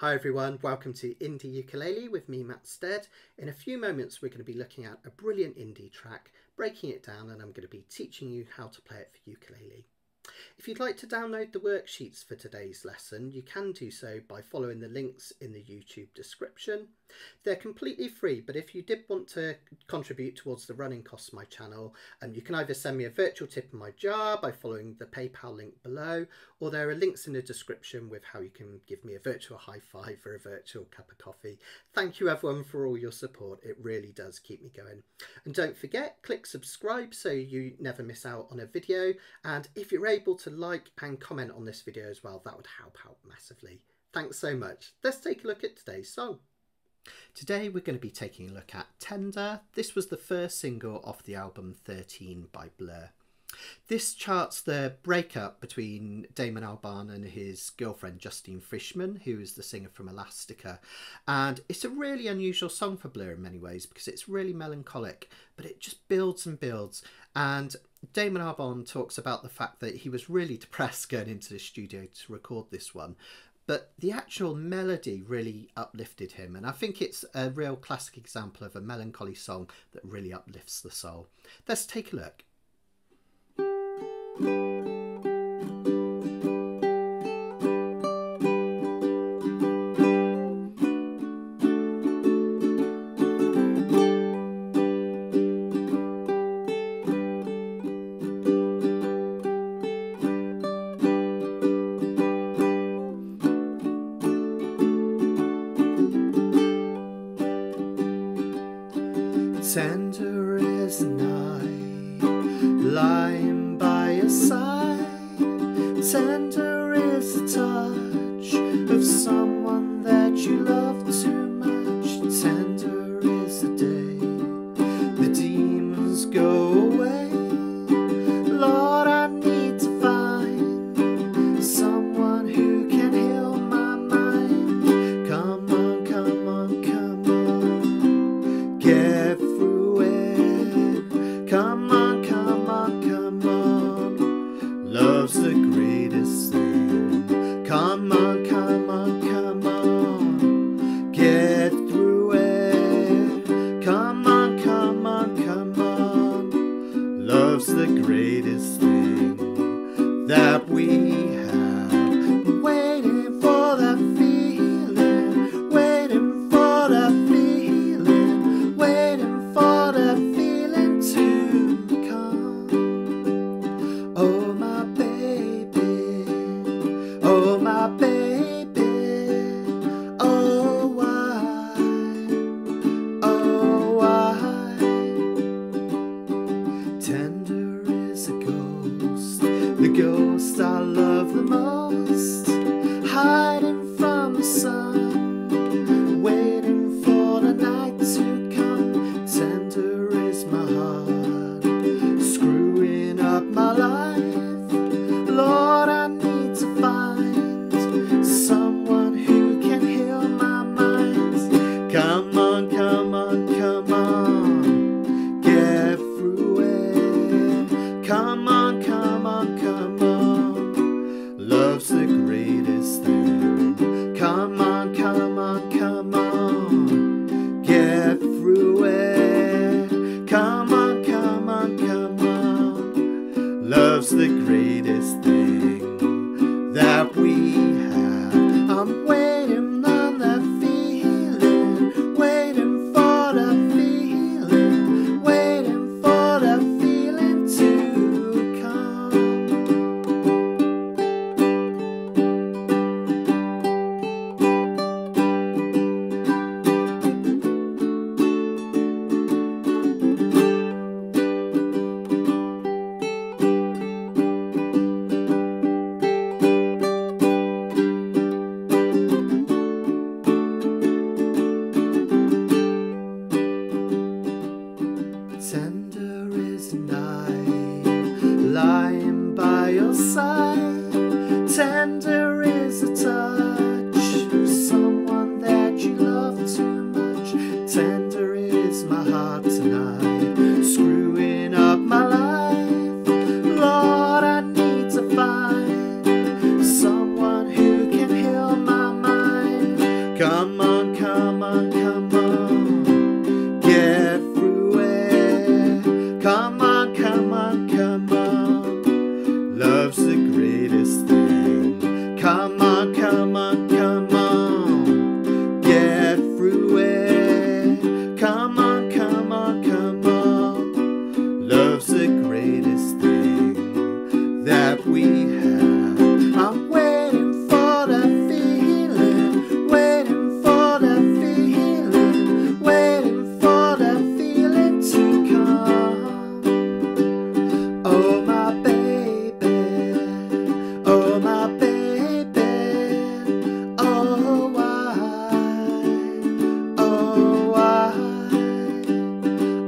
Hi everyone, welcome to Indie Ukulele with me, Matt Stead. In a few moments we're going to be looking at a brilliant indie track, breaking it down, and I'm going to be teaching you how to play it for ukulele. If you'd like to download the worksheets for today's lesson, you can do so by following the links in the YouTube description. They're completely free, but if you did want to contribute towards the running costs of my channel, you can either send me a virtual tip in my jar by following the PayPal link below, or there are links in the description with how you can give me a virtual high five or a virtual cup of coffee. Thank you everyone for all your support, it really does keep me going. And don't forget, click subscribe so you never miss out on a video, and if you're able to like and comment on this video as well, that would help out massively. Thanks so much. Let's take a look at today's song. Today we're going to be taking a look at Tender. This was the first single off the album 13 by Blur. This charts the breakup between Damon Albarn and his girlfriend Justine Frischmann, who is the singer from Elastica, and it's a really unusual song for Blur in many ways because it's really melancholic, but it just builds and builds. And Damon Albarn talks about the fact that he was really depressed going into the studio to record this one, but the actual melody really uplifted him, and I think it's a real classic example of a melancholy song that really uplifts the soul. Let's take a look. Tender as the night, lying by your side. Tender is the touch of someone that you love too much. Tender is the day the demons go away. Lord, I need to find someone who can heal my mind. Come on, come on, come on, get through it. Come on, come on, come on, love's the greatest thing. Come on, come on, come on, get through it. Come on, come on, come on, love's the greatest thing that we have. Waiting for that feeling, waiting for that feeling, waiting for that feeling to come. Oh my baby, oh my baby, oh why, oh why. Tender is a ghost, the ghost I love the most, hiding from the sun, waiting for the night to come. Tender is my heart, screwing up my life. Lord, I need to find someone who can heal my mind. Come on, come on, come on, get through it. Come on, come on, come on, love's the greatest thing. Come on, come on, come on, get through it. Come on, come on, come on, love's the greatest thing that we have. I'm waiting on that feeling, waiting for that feeling, waiting for that feeling to come. Come on, come on, come on, get through it. Come on, come on, come on, love's the greatest thing. Come on, come on, come on, get through it. Come on, come on, come on, love's the greatest thing that we have. I'm waiting for that feeling, waiting for that feeling, waiting for that feeling to come. Oh my baby, oh my baby, oh why, oh why,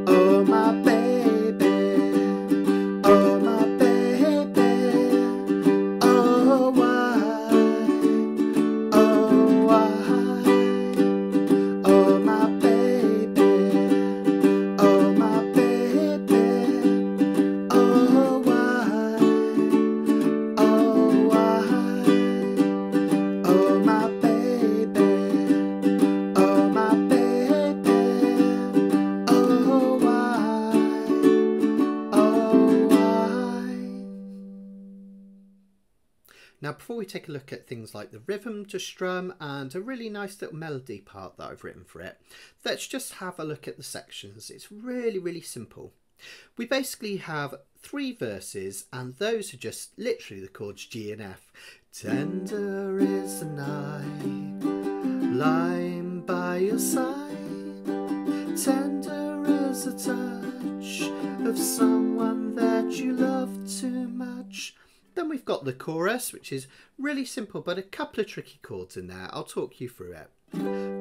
oh my baby, oh my baby, oh why, oh why, oh my baby, oh my baby, oh why, oh why, oh my baby, oh my baby, oh why, oh why. Now, before we take a look at things like the rhythm to strum and a really nice little melody part that I've written for it, let's just have a look at the sections. It's really, really simple. We basically have 3 verses, and those are just literally the chords G and F. Tender is the night, lying by your side. Tender is the touch of someone that you love too much. Then we've got the chorus, which is really simple, but a couple of tricky chords in there. I'll talk you through it.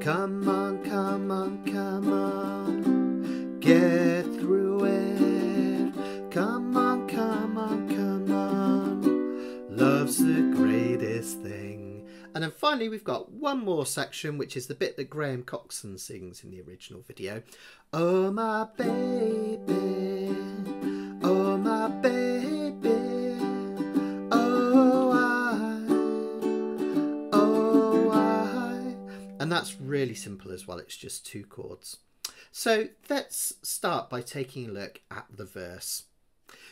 Come on, come on, come on, get through it. Come on, come on, come on, love's the greatest thing. And then finally we've got one more section, which is the bit that Graham Coxon sings in the original video. Oh my baby, oh my baby, oh I. And that's really simple as well. It's just 2 chords. So let's start by taking a look at the verse.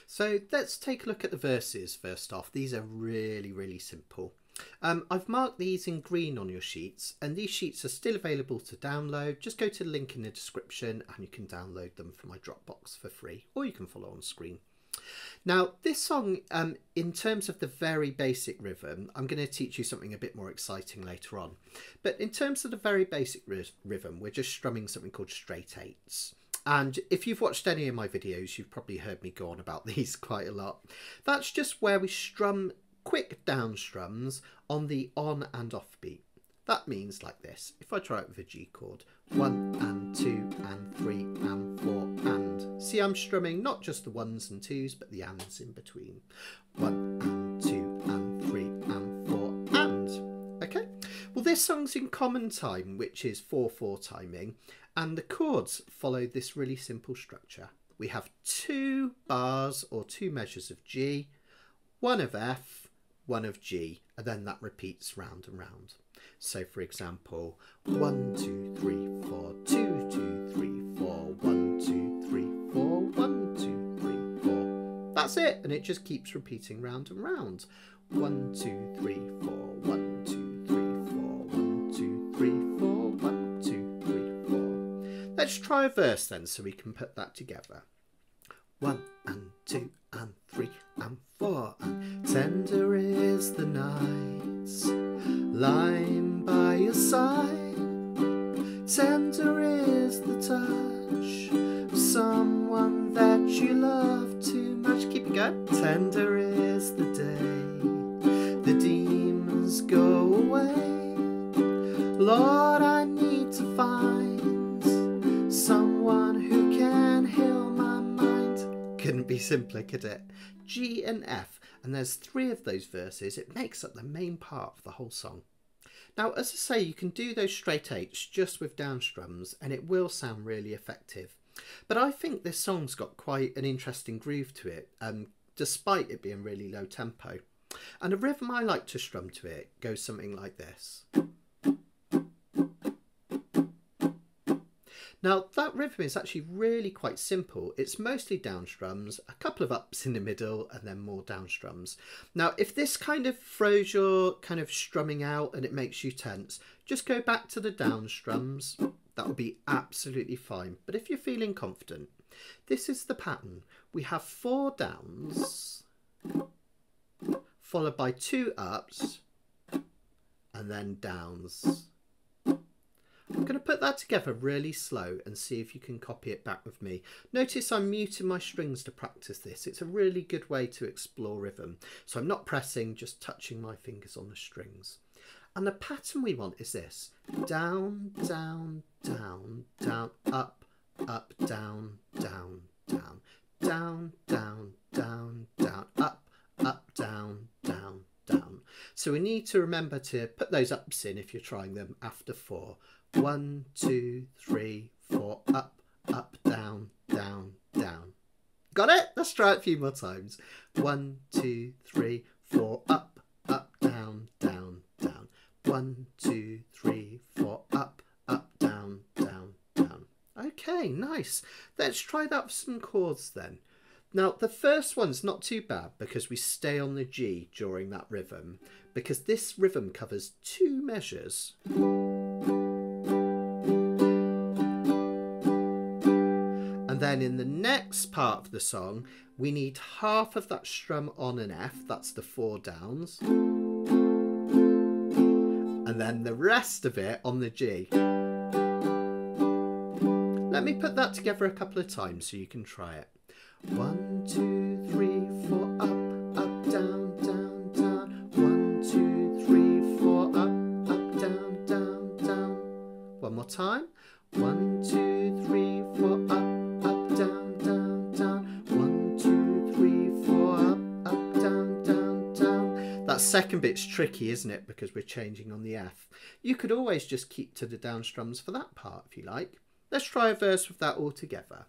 So let's take a look at the verses first off. These are really, really simple. I've marked these in green on your sheets, and these sheets are still available to download. Just go to the link in the description and you can download them from my Dropbox for free, or you can follow on screen. Now, this song, in terms of the very basic rhythm, I'm going to teach you something a bit more exciting later on. But in terms of the very basic rhythm, we're just strumming something called straight 8s. And if you've watched any of my videos, you've probably heard me go on about these quite a lot. That's just where we strum quick down strums on the on and off beat. That means like this. If I try it with a G chord, 1 and 2 and 3 and 4 and. See, I'm strumming not just the 1s and 2s, but the ands in between. 1 and 2 and 3 and 4 and. Okay, well this song's in common time, which is 4/4 timing, and the chords follow this really simple structure. We have 2 bars or 2 measures of G, 1 of F, 1 of G, and then that repeats round and round. So for example, 1 2 3 4 2 2 3 4 1 2 3 4 1 2 3 4. That's it, and it just keeps repeating round and round. 1 2 3 4 1 2 3 4 1 2 3 4 1 2 3 4. Let's try a verse then, so we can put that together. 1 and 2 and 3 and 4 and tender is the night, lying by your side. Tender is the touch of someone that you love too much. Keep it going. Tender is the day the demons go away. Lord, I need to find someone who can heal my mind. Couldn't be simpler, could it? G and F, and there's 3 of those verses. It makes up the main part of the whole song. Now, as I say, you can do those straight 8s just with down strums, and it will sound really effective. But I think this song's got quite an interesting groove to it, despite it being really low tempo. And a rhythm I like to strum to it goes something like this. Now that rhythm is actually really quite simple. It's mostly down strums, a couple of ups in the middle and then more down strums. Now if this kind of throws your kind of strumming out and it makes you tense, just go back to the down strums. That will be absolutely fine. But if you're feeling confident, this is the pattern. We have 4 downs followed by 2 ups and then downs. I'm going to put that together really slow and see if you can copy it back with me. Notice I'm muting my strings to practice this. It's a really good way to explore rhythm. So I'm not pressing, just touching my fingers on the strings. And the pattern we want is this. Down, down, down, down, up, up, down, down, down, down, down, down, down, up, down, down, down. So we need to remember to put those ups in if you're trying them after 4. 1, 2, 3, 4, up, up, down, down, down. Got it? Let's try it a few more times. 1, 2, 3, 4, up, down, down, down. 1, 2, 3, 4, up, down, down, down. Okay, nice. Let's try that with some chords then. Now, the first one's not too bad because we stay on the G during that rhythm, because this rhythm covers 2 measures. And then in the next part of the song, we need half of that strum on an F, that's the 4 downs, and then the rest of it on the G. Let me put that together a couple of times so you can try it. 1, 2, 3, 4, up, down, down, down. 1, 2, 3, 4, up, down, down, down. One more time. 1, 2, 3, 4, up, down, down, down. 1, 2, 3, 4, up, down, down, down. That second bit's tricky, isn't it? Because we're changing on the F. You could always just keep to the down strums for that part if you like. Let's try a verse with that all together.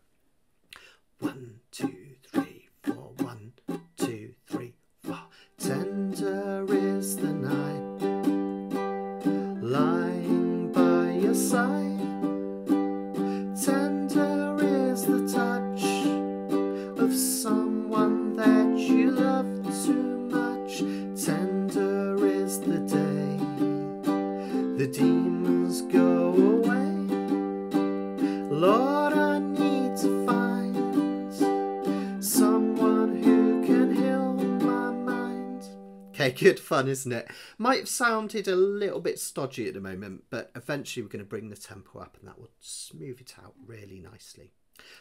1, 2, 3, 4. 1, 2, 3, 4. Tender is the night, lying by your side. Tender is the touch of someone that you love too much. Tender is the day the demons go away. Lord, I need to find someone who can heal my mind. Okay, good fun, isn't it? Might have sounded a little bit stodgy at the moment, but eventually we're going to bring the tempo up and that will smooth it out really nicely.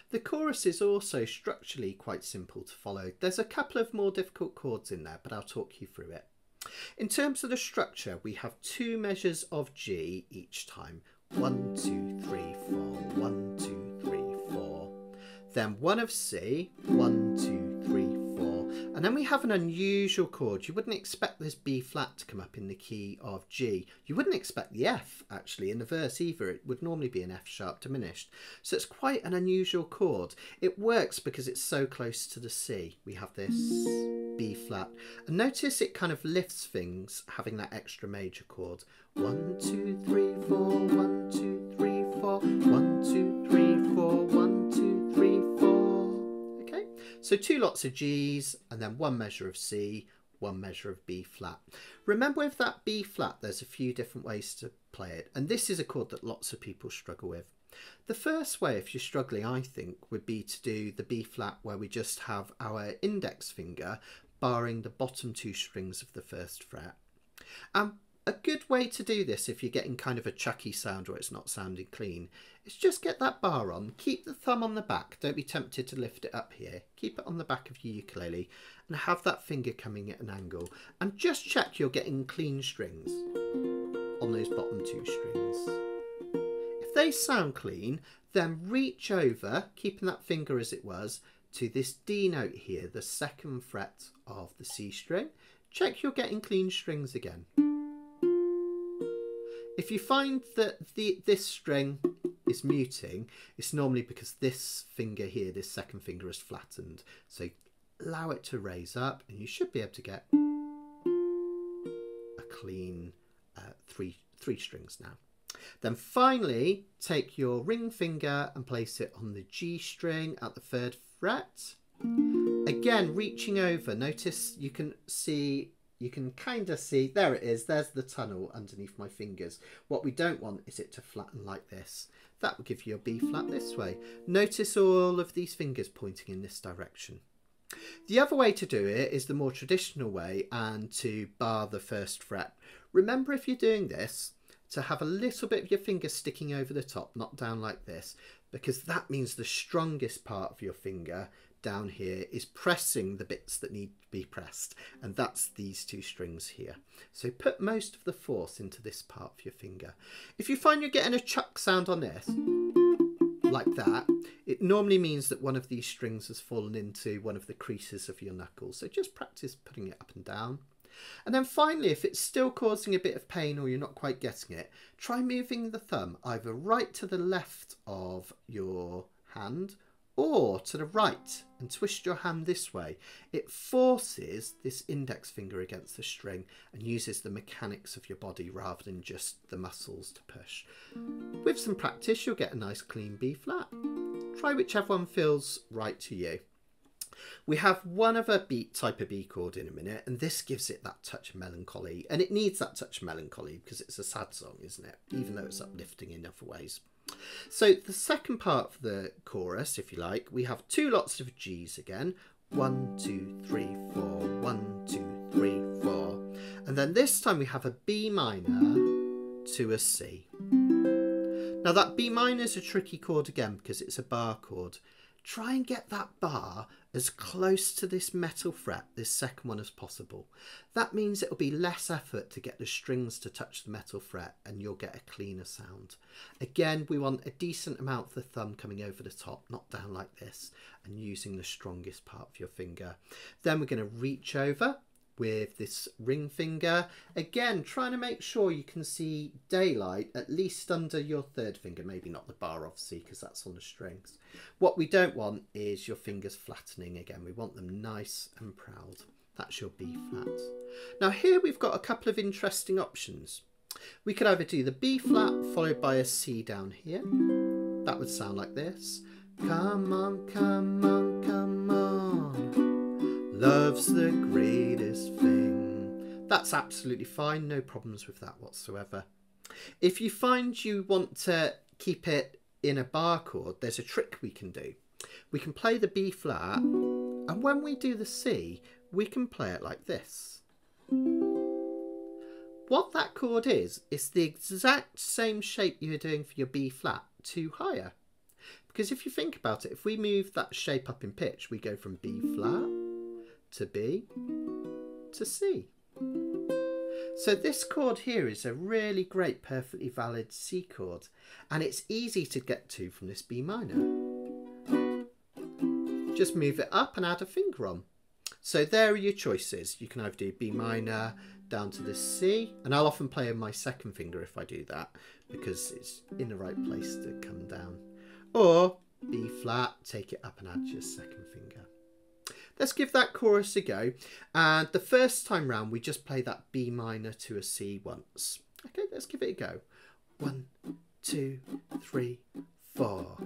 The chorus is also structurally quite simple to follow. There's a couple of more difficult chords in there, but I'll talk you through it. In terms of the structure, we have 2 measures of G each time. 1, 2, 3, 4. 1, 2, 3, 4. Then 1 of C. 1, 2, 3, 4. And then we have an unusual chord. You wouldn't expect this B flat to come up in the key of G. You wouldn't expect the F actually in the verse either. It would normally be an F sharp diminished. So it's quite an unusual chord. It works because it's so close to the C. We have this B flat. And notice it kind of lifts things having that extra major chord. 1, 2, 3, 4. 1, 2, 3, 4. 1, 2, 3, 4. 1, 2, 3, 4. Okay, so 2 lots of G's and then 1 measure of C, 1 measure of B flat. Remember with that B flat, there's a few different ways to play it. And this is a chord that lots of people struggle with. The first way, if you're struggling, I think, would be to do the B flat where we just have our index finger barring the bottom 2 strings of the 1st fret. A good way to do this if you're getting kind of a chucky sound or it's not sounding clean is just get that bar on, keep the thumb on the back, don't be tempted to lift it up here, keep it on the back of your ukulele and have that finger coming at an angle and just check you're getting clean strings on those bottom 2 strings. If they sound clean, then reach over, keeping that finger as it was, to this D note here, the 2nd fret of the C string. Check you're getting clean strings again. If you find that this string is muting, it's normally because this finger here, this 2nd finger, is flattened. So allow it to raise up and you should be able to get a clean 3 strings now. Then finally, take your ring finger and place it on the G string at the 3rd fret. Again, reaching over, notice you can kind of see, there it is, there's the tunnel underneath my fingers. What we don't want is it to flatten like this. That will give you a B flat this way. Notice all of these fingers pointing in this direction. The other way to do it is the more traditional way, and to bar the 1st fret. Remember, if you're doing this, to have a little bit of your finger sticking over the top, not down like this, because that means the strongest part of your finger down here is pressing the bits that need to be pressed, and that's these 2 strings here. So put most of the force into this part of your finger. If you find you're getting a chuck sound on this, like that, it normally means that one of these strings has fallen into one of the creases of your knuckles. So just practice putting it up and down. And then finally, if it's still causing a bit of pain or you're not quite getting it, try moving the thumb either right to the left of your hand or to the right, and twist your hand this way. It forces this index finger against the string and uses the mechanics of your body rather than just the muscles to push. With some practice, you'll get a nice clean B flat. Try whichever one feels right to you. We have one other type of B chord in a minute, and this gives it that touch of melancholy, and it needs that touch of melancholy because it's a sad song, isn't it? Even though it's uplifting in other ways. So the second part of the chorus, if you like, we have 2 lots of G's again. 1, 2, 3, 4, 1, 2, 3, 4. And then this time we have a B minor to a C. Now that B minor is a tricky chord again because it's a bar chord. Try and get that bar as close to this metal fret, this second one, as possible. That means it'll be less effort to get the strings to touch the metal fret, and you'll get a cleaner sound. Again, we want a decent amount of the thumb coming over the top, not down like this, and using the strongest part of your finger. Then we're going to reach over with this ring finger, again trying to make sure you can see daylight at least under your 3rd finger, maybe not the bar obviously because that's on the strings. What we don't want is your fingers flattening again, we want them nice and proud. That's your B flat. Now here we've got a couple of interesting options. We could either do the B flat followed by a C down here. That would sound like this. Come on, come on, come on. Love's the greatest thing. That's absolutely fine, no problems with that whatsoever. If you find you want to keep it in a bar chord, there's a trick we can do. We can play the B flat, and when we do the C, we can play it like this. What that chord is the exact same shape you're doing for your B flat, 2 higher. Because if you think about it, if we move that shape up in pitch, we go from B flat to B to C. So this chord here is a really great, perfectly valid C chord, and it's easy to get to from this B minor. Just move it up and add a finger on. So there are your choices. You can either do B minor down to the C, and I'll often play on my 2nd finger if I do that because it's in the right place to come down. Or B flat, take it up and add your 2nd finger. Let's give that chorus a go, and the first time round we just play that B minor to a C once. Okay, let's give it a go. 1, 2, 3, 4.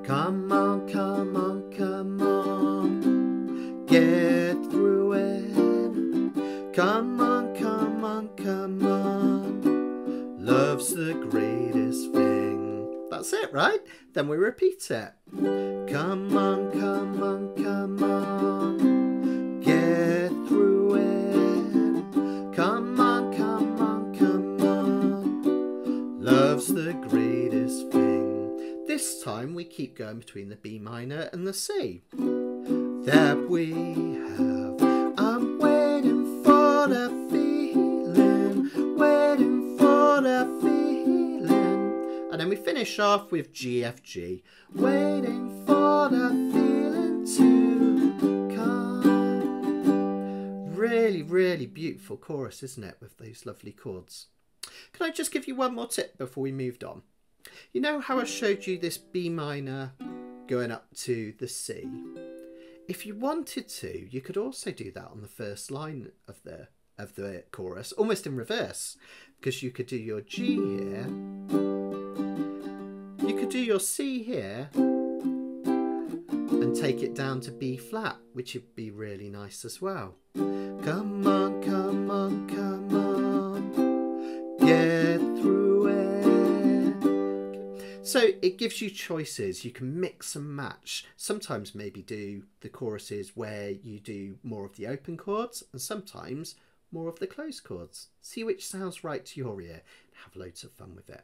Come on, come on, come on, get through it. Come on, come on, come on, love's the greatest thing. That's it, right? Then we repeat it. Come on, come on, come on, get through it. Come on, come on, come on, love's the greatest thing. This time we keep going between the B minor and the C. That we have, I'm waiting for the feeling, waiting for the feeling. And then we finish off with G, F, G, waiting for the feeling to come. Really, really beautiful chorus, isn't it, with those lovely chords? Can I just give you one more tip before we moved on? You know how I showed you this B minor going up to the C? If you wanted to, you could also do that on the first line of the chorus, almost in reverse, because you could do your G here do your C here and take it down to B flat, which would be really nice as well. Come on, come on, come on, get through it. So it gives you choices. You can mix and match. Sometimes maybe do the choruses where you do more of the open chords and sometimes more of the closed chords. See which sounds right to your ear and have loads of fun with it.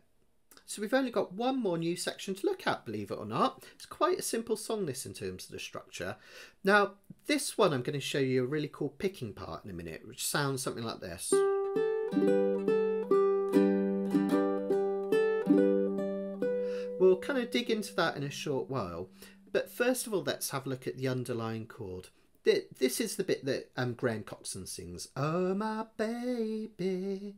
So we've only got one more new section to look at, believe it or not. It's quite a simple song, this, in terms of the structure. Now, this one I'm going to show you a really cool picking part in a minute, which sounds something like this. We'll kind of dig into that in a short while. But first of all, let's have a look at the underlying chord. This is the bit that Graham Coxon sings. Oh my baby,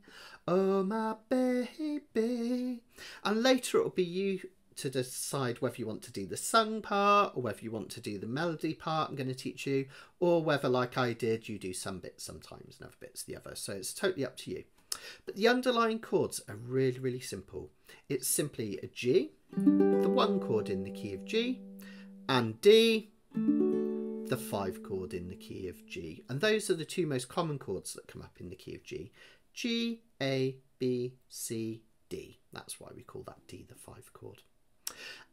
oh my baby. And later it'll be you to decide whether you want to do the sung part or whether you want to do the melody part I'm going to teach you, or whether, like I did, you do some bits sometimes and other bits the other. So it's totally up to you. But the underlying chords are really, really simple. It's simply a G, the 1 chord in the key of G, and D, the 5 chord in the key of G. And those are the 2 most common chords that come up in the key of G. G, A, B, C, D. That's why we call that D the 5 chord.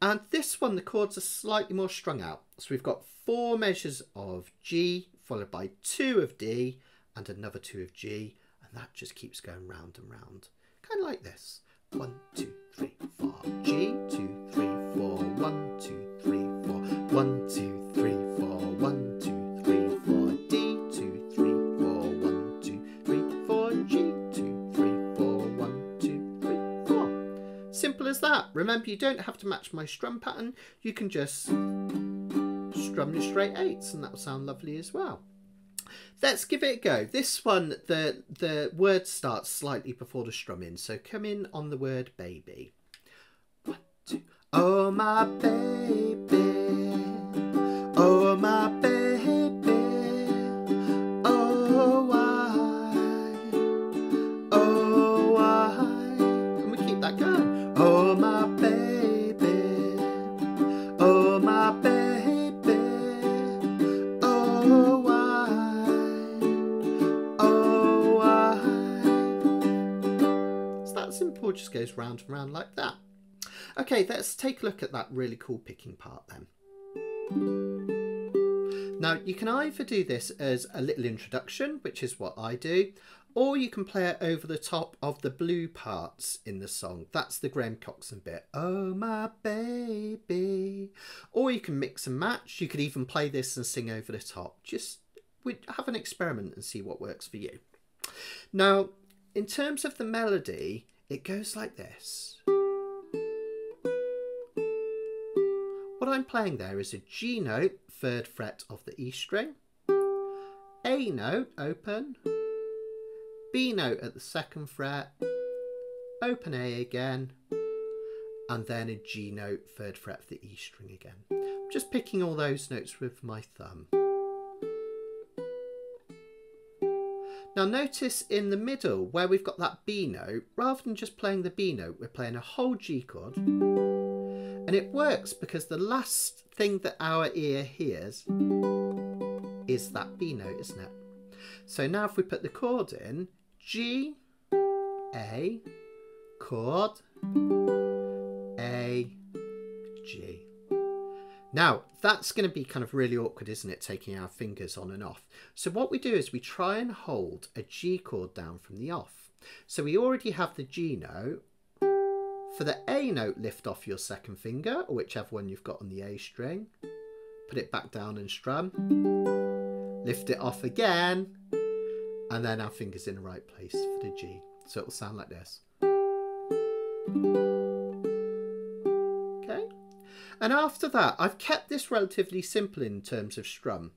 And this one, the chords are slightly more strung out. So we've got 4 measures of G, followed by 2 of D, and another 2 of G. And that just keeps going round and round. Kind of like this. 1, 2, 3, 4. G, 2, 3, 4. 1, 2, 3, 4. 1, 2, 3, 4. 1, 2, 3, 4. D, 2, 3, 4. 1, 2, 3, 4. G, 2, 3, 4. 1, 2, 3, 4. Simple as that. Remember, you don't have to match my strum pattern. You can just strum your straight 8s and that will sound lovely as well. Let's give it a go. This one, the word starts slightly before the strumming, so come in on the word baby. 1, 2. Oh my baby, oh my baby, oh why, and we keep that going. Oh my baby, oh my baby, oh why, oh why. It's that simple, it just goes round and round like that. Okay, let's take a look at that really cool picking part then. Now, you can either do this as a little introduction, which is what I do, or you can play it over the top of the blue parts in the song. That's the Graham Coxon bit. Oh, my baby. Or you can mix and match. You could even play this and sing over the top. Just have an experiment and see what works for you. Now, in terms of the melody, it goes like this. What I'm playing there is a G note, 3rd fret of the E string, A note, open, B note at the 2nd fret, open A again, and then a G note, 3rd fret of the E string again. I'm just picking all those notes with my thumb. Now notice in the middle where we've got that B note, rather than just playing the B note, we're playing a whole G chord. And it works because the last thing that our ear hears is that B note, isn't it? So now if we put the chord in, G, A, chord, A, G. Now, that's going to be kind of really awkward, isn't it, taking our fingers on and off. So what we do is we try and hold a G chord down from the off. So we already have the G note. For the A note, lift off your 2nd finger, or whichever one you've got on the A string. Put it back down and strum. Lift it off again. And then our finger's in the right place for the G. So it'll sound like this. Okay. And after that, I've kept this relatively simple in terms of strum.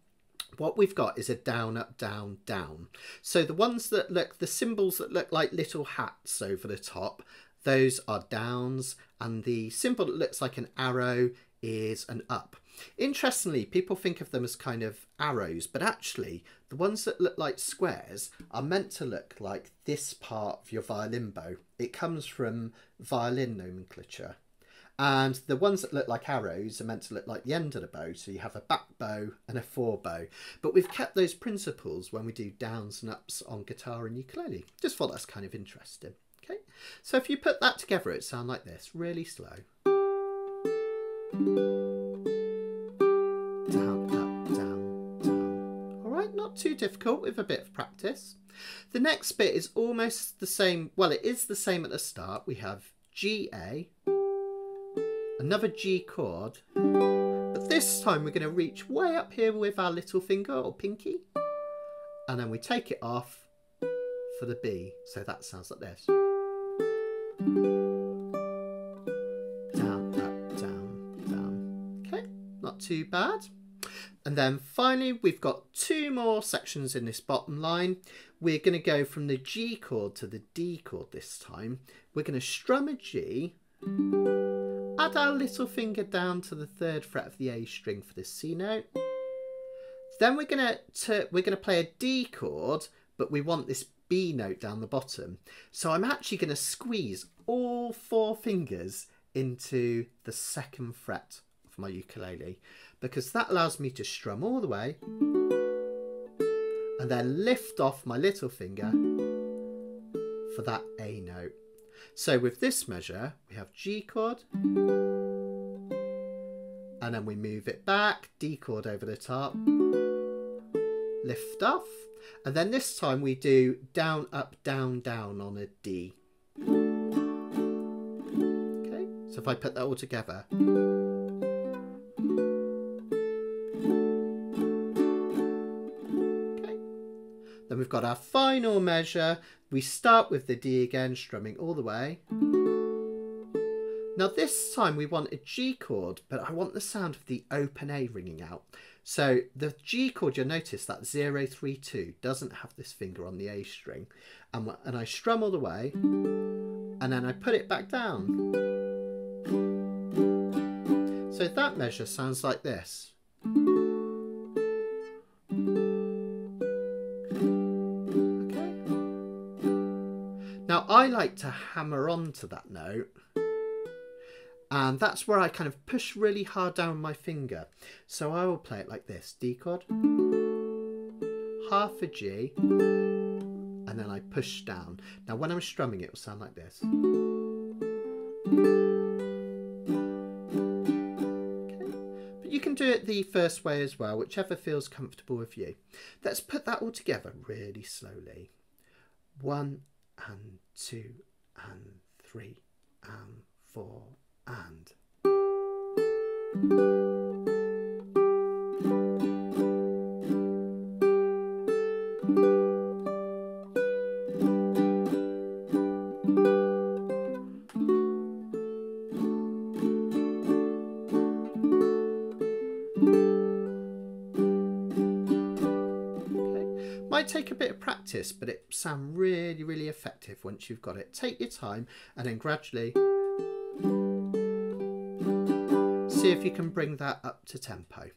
What we've got is a down, up, down, down. So the ones that look, the symbols that look like little hats over the top, those are downs, and the symbol that looks like an arrow is an up. Interestingly, people think of them as kind of arrows, but actually the ones that look like squares are meant to look like this part of your violin bow. It comes from violin nomenclature. And the ones that look like arrows are meant to look like the end of the bow. So you have a back bow and a fore bow. But we've kept those principles when we do downs and ups on guitar and ukulele. Just thought that's kind of interesting. Okay, so if you put that together, it sounds like this, really slow. Down, up, down, down. All right, not too difficult with a bit of practice. The next bit is almost the same. Well, it is the same at the start. We have G, A, another G chord, but this time we're going to reach way up here with our little finger or pinky, and then we take it off for the B. So that sounds like this. Down, up, down, down. Okay, not too bad. And then finally, we've got two more sections in this bottom line. We're going to go from the G chord to the D chord this time. We're going to strum a G, add our little finger down to the 3rd fret of the A string for the C note. Then we're going to play a D chord, but we want this B note down the bottom. So I'm actually going to squeeze all 4 fingers into the 2nd fret of my ukulele, because that allows me to strum all the way and then lift off my little finger for that A note. So with this measure, we have G chord, and then we move it back, D chord over the top, lift off, and then this time we do down, up, down, down on a D. Okay, so if I put that all together. Then we've got our final measure. We start with the D again, strumming all the way. Now this time we want a G chord, but I want the sound of the open A ringing out. So the G chord, you'll notice that 0, 3, 2 doesn't have this finger on the A string. And I strum all the way, and then I put it back down. So that measure sounds like this. Now I like to hammer on to that note, and that's where I kind of push really hard down my finger. So I will play it like this: D chord, half a G, and then I push down. Now when I'm strumming it will sound like this. Okay. But you can do it the first way as well, whichever feels comfortable with you. Let's put that all together really slowly. 1 and 2 and 3 and 4 and. Might take a bit of practice, but it sounds really, really effective once you've got it. Take your time and then gradually see if you can bring that up to tempo.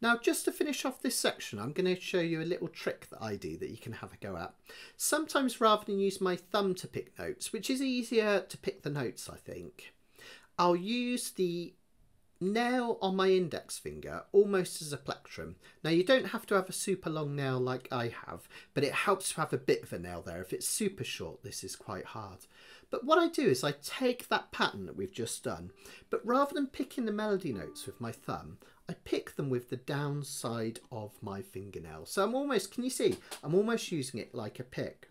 Now, just to finish off this section, I'm going to show you a little trick that I do that you can have a go at. Sometimes rather than use my thumb to pick notes, which is easier to pick the notes, I think, I'll use the nail on my index finger almost as a plectrum. Now you don't have to have a super long nail like I have, but it helps to have a bit of a nail there. If it's super short, this is quite hard. But what I do is I take that pattern that we've just done, but rather than picking the melody notes with my thumb, I pick them with the downside of my fingernail. So I'm almost, can you see? I'm almost using it like a pick.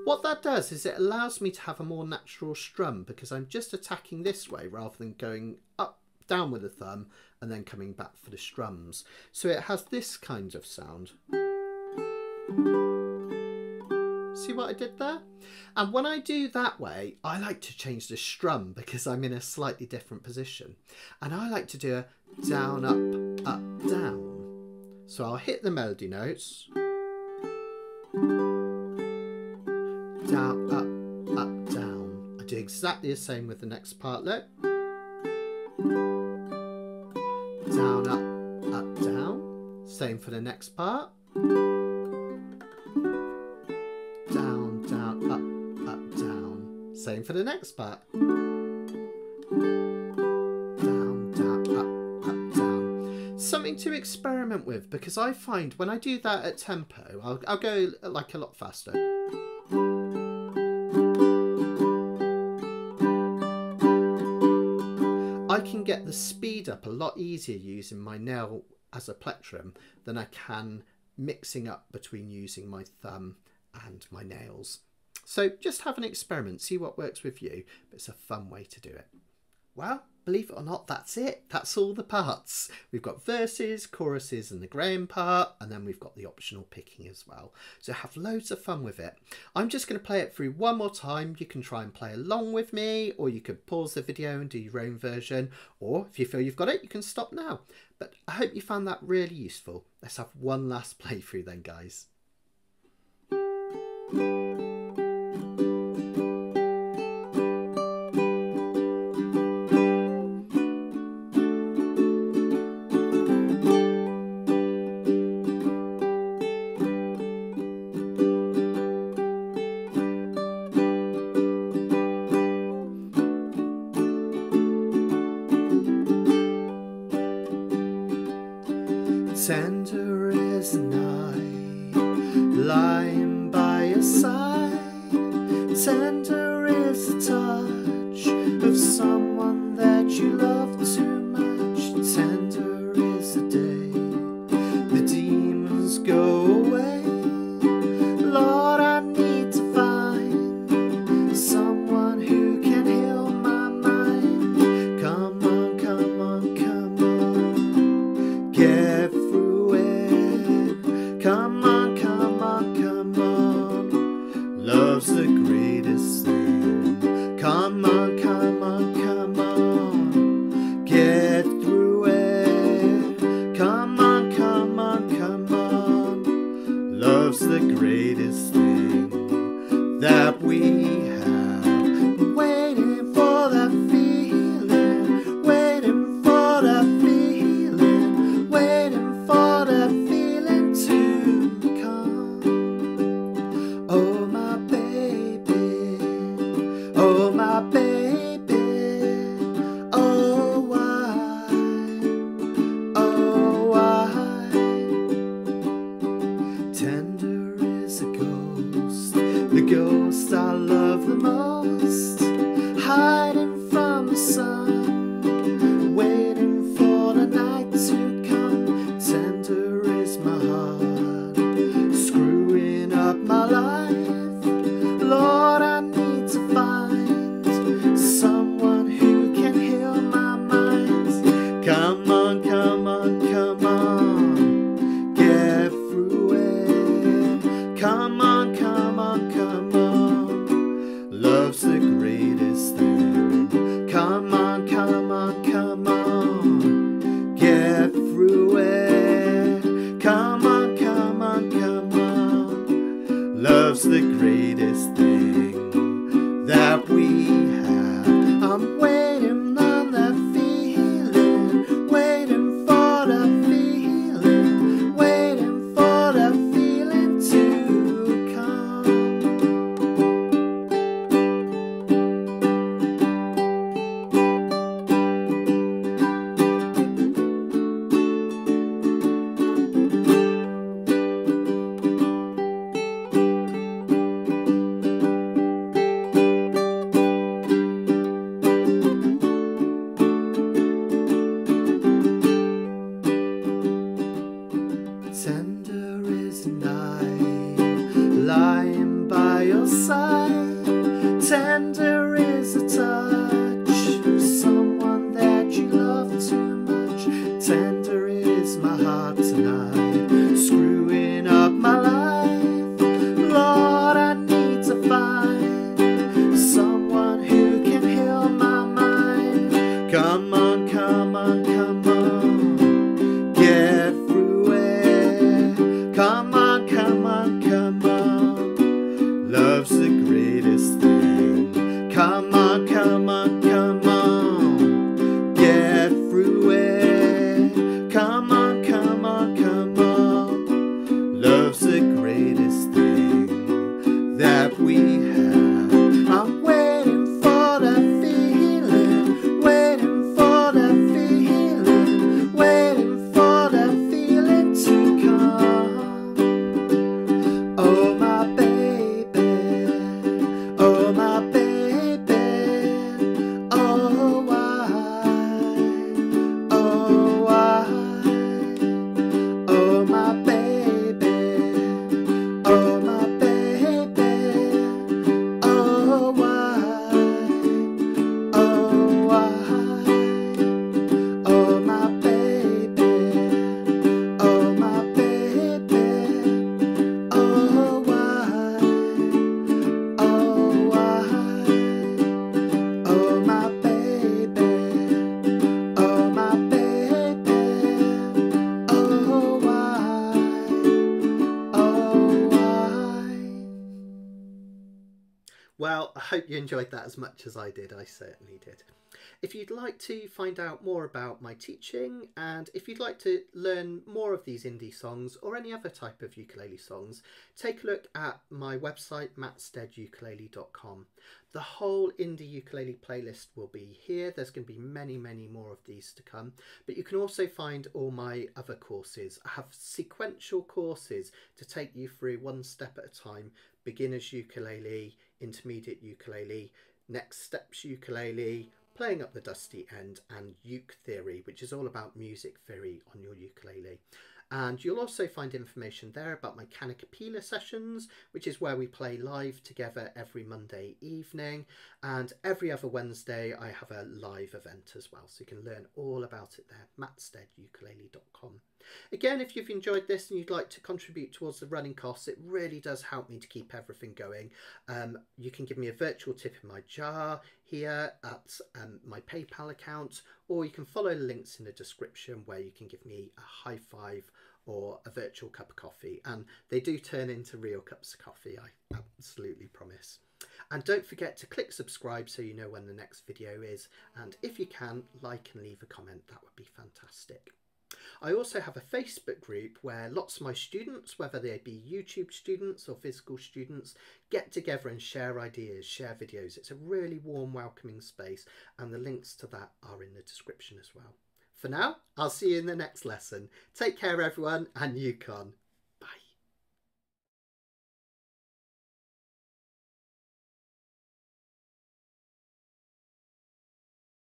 What that does is it allows me to have a more natural strum, because I'm just attacking this way rather than going up, down with the thumb and then coming back for the strums. So it has this kind of sound. See what I did there? And when I do that way, I like to change the strum because I'm in a slightly different position. And I like to do a down, up, up, down. So I'll hit the melody notes. Down, up, down. I do exactly the same with the next part, look. Down, up, down. Same for the next part. Down, up, Same for the next part. Down, down, up, up, down. Something to experiment with, because I find when I do that at tempo, I'll go like a lot faster. I can get the speed up a lot easier using my nail as a plectrum than I can mixing up between using my thumb and my nails. So just have an experiment, see what works with you, but it's a fun way to do it. Well, believe it or not, that's it. That's all the parts. We've got verses, choruses and the graying part, and then we've got the optional picking as well. So have loads of fun with it. I'm just going to play it through one more time. You can try and play along with me, or you could pause the video and do your own version, or if you feel you've got it, you can stop now. But I hope you found that really useful. Let's have one last playthrough then, guys. Tender is the night, lying by your side. Tender is the touch of someone that you love too much. Tender is the day the demons go away. Lord, I need to find someone who can heal my mind. Come on, come on, come on, get through it. Come on, come on, come on, love's the greatest thing. Come on, come on, come on, get through it. Come on, come on, come on, love's the greatest thing that we have. I'm waiting for that feeling, waiting for that feeling, waiting for that feeling to come. Oh my baby, oh my baby, oh why, oh why. Tender is a ghost, the ghost I love the most, hiding from the sun, waiting for the night to come. Tender is my heart, screwing up my life. Lord, I need to find someone who can heal my mind. Come on, come on, come on, get through it. Come on, come on, come on, love's the greatest thing. Come on, come on, come on, get through it. Come on, come on, come on, love's the greatest thing that we have. I'm waiting on that feeling, waiting for that feeling, waiting for that feeling to come. Tender is the night, lying by your side. Tender is the touch of someone that you love too much. Tender is my heart tonight, screwing up my life. Lord, I need to find someone who can heal my mind. Come on, come on, come on, get through it. Come on, come on, come on, love's the greatest thing. Come on, come on, come on, get through it. Come on, come on, come on, love's the greatest thing that we have. I'm waiting Well, I hope you enjoyed that as much as I did. I certainly did. If you'd like to find out more about my teaching, and if you'd like to learn more of these indie songs or any other type of ukulele songs, take a look at my website, mattsteadukulele.com. The whole indie ukulele playlist will be here. There's going to be many, many more of these to come, but you can also find all my other courses. I have sequential courses to take you through one step at a time: beginner's ukulele, intermediate ukulele, next steps ukulele, playing up the dusty end, and uke theory, which is all about music theory on your ukulele. And you'll also find information there about my Kanakapila sessions, which is where we play live together every Monday evening. And every other Wednesday, I have a live event as well. So you can learn all about it there, mattsteadukulele.com. Again, if you've enjoyed this and you'd like to contribute towards the running costs, it really does help me to keep everything going. You can give me a virtual tip in my jar here at my PayPal account, or you can follow the links in the description where you can give me a high five or a virtual cup of coffee. And they do turn into real cups of coffee, I absolutely promise. And don't forget to click subscribe so you know when the next video is. And if you can, like and leave a comment, that would be fantastic. I also have a Facebook group where lots of my students, whether they be YouTube students or physical students, get together and share ideas, share videos. It's a really warm, welcoming space, and the links to that are in the description as well. For now, I'll see you in the next lesson. Take care, everyone, and Yukon.